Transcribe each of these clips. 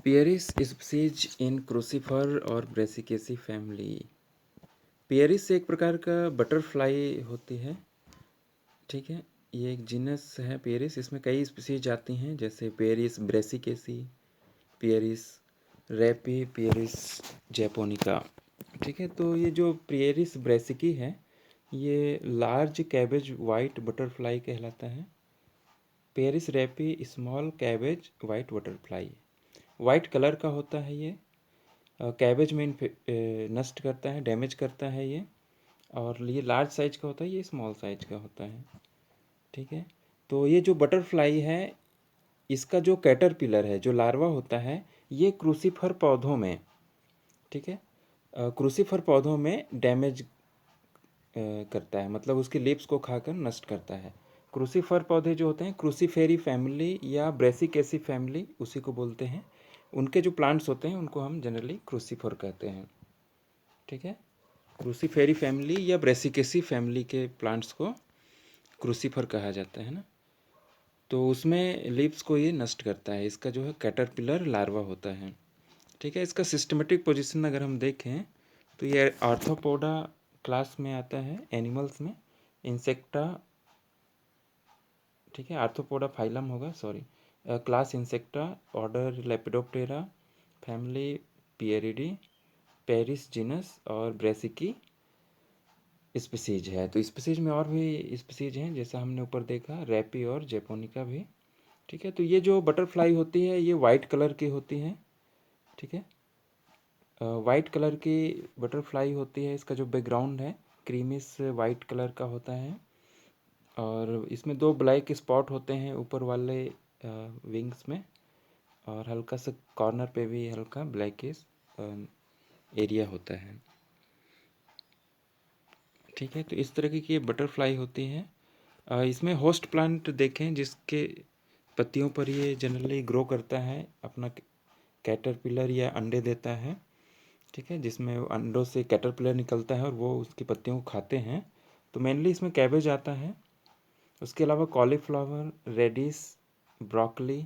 पियरिस species in क्रूसिफर और Brassicaceae family. पियरिस एक प्रकार का बटरफ्लाई होती है, ठीक है। ये एक जीनस है पियरिस, इसमें कई स्पीसीज आती हैं जैसे पियरिस ब्रेसिकेसी, पियरिस रैपी, पियरिस जैपोनिका, ठीक है। तो ये जो पियरिस ब्रेसिकी है ये लार्ज कैबेज वाइट बटरफ्लाई कहलाता है। Pieris rapae small cabbage white butterfly, white colour का होता है ये। कैबेज में नष्ट करता है, डैमेज करता है ये। और ये लार्ज साइज का होता है, ये स्मॉल साइज का होता है, ठीक है। तो ये जो बटरफ्लाई है इसका जो कैटरपिलर है, जो लार्वा होता है, ये क्रूसिफर पौधों में, ठीक है, क्रूसिफर पौधों में डैमेज करता है, मतलब उसके लीव्स को खाकर नष्ट करता है। क्रूसिफर पौधे जो होते हैं क्रूसीफेरी फैमिली या ब्रेसिकेसी फैमिली उसी को बोलते हैं। उनके जो प्लांट्स होते हैं उनको हम जनरली क्रूसिफर कहते हैं, ठीक है। क्रूसीफेरी फैमिली या ब्रेसिकेसी फैमिली के प्लांट्स को क्रूसिफर कहा जाता है ना। तो उसमें लीव्स को ये नष्ट करता है, इसका जो है कैटरपिलर लार्वा होता है, ठीक है। इसका सिस्टमेटिक पोजीशन अगर हम देखें तो ये आर्थ्रोपोडा क्लास में आता है, एनिमल्स में। इंसेक्टा, ठीक है, आर्थ्रोपोडा फाइलम होगा, sorry, class Insecta, order Lepidoptera, family Pieridae, Pieris genus और ब्रेसिकी स्पीसीज है। तो स्पीसीज में और भी स्पीसीज हैं जैसा हमने ऊपर देखा, रैपी और जैपोनिका भी, ठीक है। तो ये जो बटरफ्लाई होती है ये वाइट कलर की होती है, ठीक है। वाइट कलर की बटरफ्लाई होती है। इसका जो बैकग्राउंड है क्रीमिश वाइट कलर का होता है और इसमें 2 ब्लैक स्पॉट होते हैं ऊपर वाले विंग्स में, और हल्का सा कॉर्नर पे भी हल्का ब्लैकिश एरिया होता है, ठीक है। तो इस तरह की ये बटरफ्लाई होती है। इसमें होस्ट प्लांट देखें जिसके पत्तियों पर ये जनरली ग्रो करता है, अपना कैटरपिलर या अंडे देता है, ठीक है, जिसमें अंडों से कैटरपिलर निकलता है और वो उसकी पत्तियों को खाते हैं। तो मेनली इसमें कैबेज आता है। उसके अलावा cauliflower, radish, broccoli,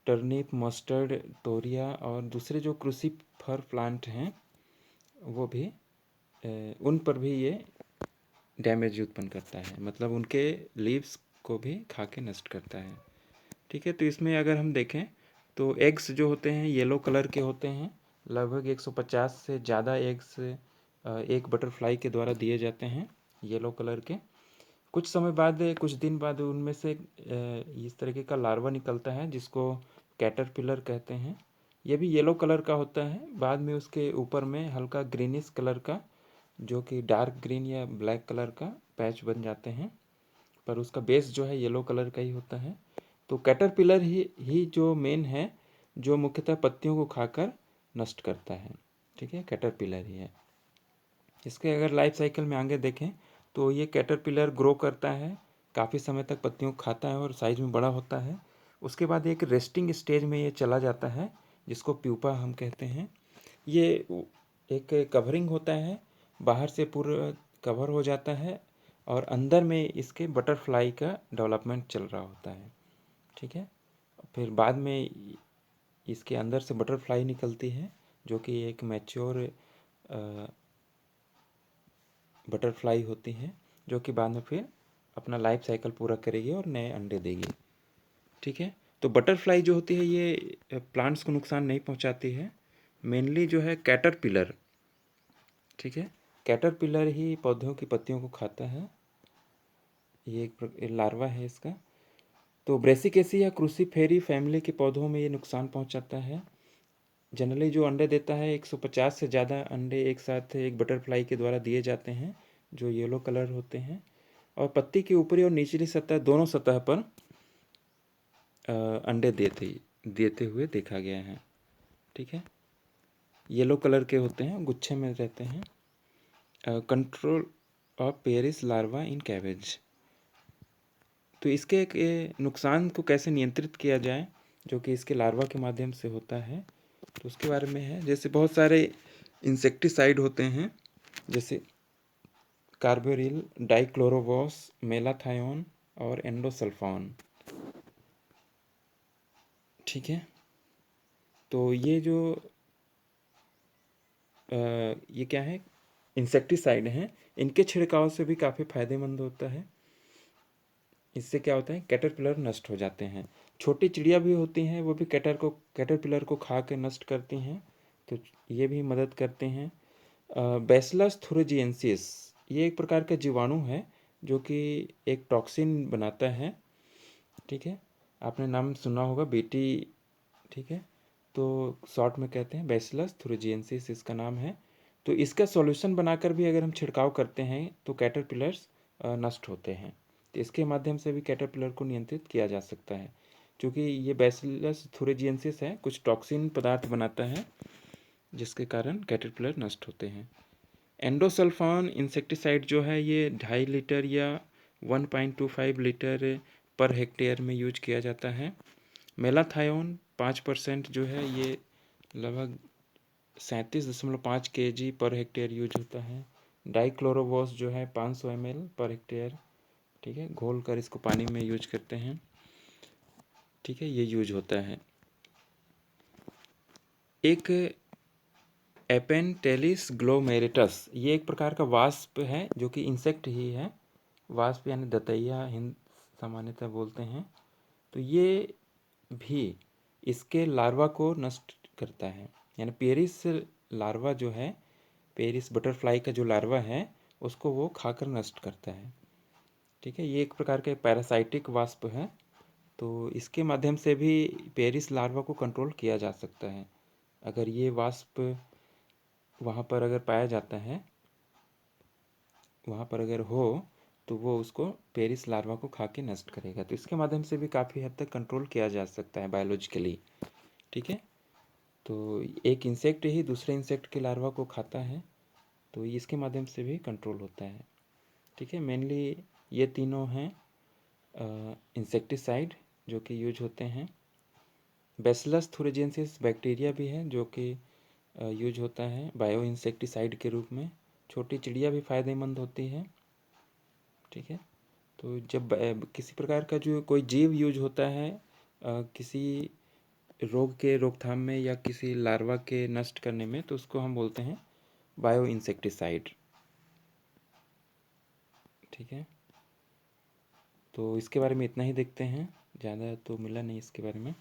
turnip, mustard, तोरिया और दूसरे जो क्रूसीफर प्लांट हैं वो भी उन पर भी ये डैमेज उत्पन्न करता है, मतलब उनके लीव्स को भी खा के नष्ट करता है, ठीक है। तो इसमें अगर हम देखें तो एग्स जो होते हैं येलो कलर के होते हैं। लगभग 150 से ज़्यादा एग्स एक बटरफ्लाई के द्वारा दिए जाते हैं येलो कलर के। कुछ समय बाद, कुछ दिन बाद उनमें से इस तरीके का लार्वा निकलता है जिसको कैटरपिलर कहते हैं। ये भी येलो कलर का होता है। बाद में उसके ऊपर में हल्का ग्रीनिश कलर का, जो कि डार्क ग्रीन या ब्लैक कलर का पैच बन जाते हैं, पर उसका बेस जो है येलो कलर का ही होता है। तो कैटरपिलर ही जो मेन है, जो मुख्यतः पत्तियों को खाकर नष्ट करता है, ठीक है, कैटरपिलर ही है। इसके अगर लाइफ साइकिल में आगे देखें तो ये कैटरपिलर ग्रो करता है, काफ़ी समय तक पत्तियों को खाता है और साइज में बड़ा होता है। उसके बाद एक रेस्टिंग स्टेज में ये चला जाता है जिसको प्यूपा हम कहते हैं। ये एक कवरिंग होता है, बाहर से पूरा कवर हो जाता है और अंदर में इसके बटरफ्लाई का डेवलपमेंट चल रहा होता है, ठीक है। फिर बाद में इसके अंदर से बटरफ्लाई निकलती है जो कि एक मैच्योर बटरफ्लाई होती है, जो कि बाद में फिर अपना लाइफ साइकिल पूरा करेगी और नए अंडे देगी, ठीक है। तो बटरफ्लाई जो होती है ये प्लांट्स को नुकसान नहीं पहुंचाती है, मेनली जो है कैटरपिलर, ठीक है, कैटरपिलर ही पौधों की पत्तियों को खाता है। ये एक लार्वा है इसका। तो ब्रेसिकेसी या क्रूसीफेरी फैमिली के पौधों में ये नुकसान पहुंचाता है। जनरली जो अंडे देता है 150 से ज़्यादा अंडे एक साथ एक बटरफ्लाई के द्वारा दिए जाते हैं जो येलो कलर होते हैं, और पत्ती की ऊपरी और निचली सतह दोनों सतह पर अंडे देते हुए देखा गया है, ठीक है। येलो कलर के होते हैं, गुच्छे में रहते हैं। Control of Paris larva in cabbage. तो इसके एक नुकसान को कैसे नियंत्रित किया जाए जो कि इसके लार्वा के माध्यम से होता है, तो उसके बारे में है। जैसे बहुत सारे इंसेक्टिसाइड होते हैं जैसे कार्बोरिल, डाइक्लोरोवॉस, मेलाथायोन और एंडोसल्फान, ठीक है। तो ये जो ये क्या है, इंसेक्टिसाइड हैं, इनके छिड़काव से भी काफ़ी फायदेमंद होता है। इससे क्या होता है, कैटरपिलर नष्ट हो जाते हैं। छोटी चिड़िया भी होती हैं, वो भी कैटरपिलर को खा के नष्ट करती हैं, तो ये भी मदद करते हैं। बैसिलस थुरिजिएंसिस, ये एक प्रकार का जीवाणु है जो कि एक टॉक्सिन बनाता है। ठीक है, आपने नाम सुना होगा बीटी। ठीक है, तो शॉर्ट में कहते हैं बैसिलस थुरिजिएंसिस इसका नाम है। तो इसका सॉल्यूशन बनाकर भी अगर हम छिड़काव करते हैं तो कैटरपिलर्स नष्ट होते हैं। तो इसके माध्यम से भी कैटरपिलर को नियंत्रित किया जा सकता है। क्योंकि ये बैसिलस थुरिजिएंसिस है, कुछ टॉक्सिन पदार्थ बनाता है जिसके कारण कैटरपिलर नष्ट होते हैं। एंडोसल्फान इंसेक्टिसाइड जो है ये 2.5 लीटर या 1.25 लीटर पर हेक्टेयर में यूज किया जाता है। मेलाथायोन 5% जो है ये लगभग 37.5 kg पर हेक्टेयर यूज होता है। डाइक्लोरोवॉस जो है 500 ml पर हेक्टेयर, ठीक है, घोल कर इसको पानी में यूज करते हैं। ठीक है, ये यूज होता है। एक एपेंटेलिस ग्लोमेरेटस, ये एक प्रकार का वास्प है जो कि इंसेक्ट ही है। वास्प यानी दतैया हिंद सामान्यतः बोलते हैं। तो ये भी इसके लार्वा को नष्ट करता है, यानी पेरिस लार्वा जो है, पेरिस बटरफ्लाई का जो लार्वा है उसको वो खाकर नष्ट करता है। ठीक है, ये एक प्रकार का पैरासाइटिक वास्प है। तो इसके माध्यम से भी पेरिस लार्वा को कंट्रोल किया जा सकता है। अगर ये वास्प वहाँ पर अगर पाया जाता है, वहाँ पर अगर हो, तो वो उसको पेरिस लार्वा को खा के नष्ट करेगा। तो इसके माध्यम से भी काफ़ी हद तक कंट्रोल किया जा सकता है बायोलॉजिकली। ठीक है, तो एक इंसेक्ट ही दूसरे इंसेक्ट के लार्वा को खाता है, तो इसके माध्यम से भी कंट्रोल होता है। ठीक है, मेनली ये तीनों हैं इंसेक्टिसाइड जो कि यूज होते हैं। बैसिलस थुरिजिएंसिस बैक्टीरिया भी है जो कि यूज होता है बायो इंसेक्टिसाइड के रूप में। छोटी चिड़िया भी फायदेमंद होती है। ठीक है, तो जब किसी प्रकार का जो कोई जीव यूज होता है किसी रोग के रोकथाम में या किसी लार्वा के नष्ट करने में, तो उसको हम बोलते हैं बायो इंसेक्टिसाइड। ठीक है, तो इसके बारे में इतना ही देखते हैं, ज़्यादा तो मिला नहीं इसके बारे में।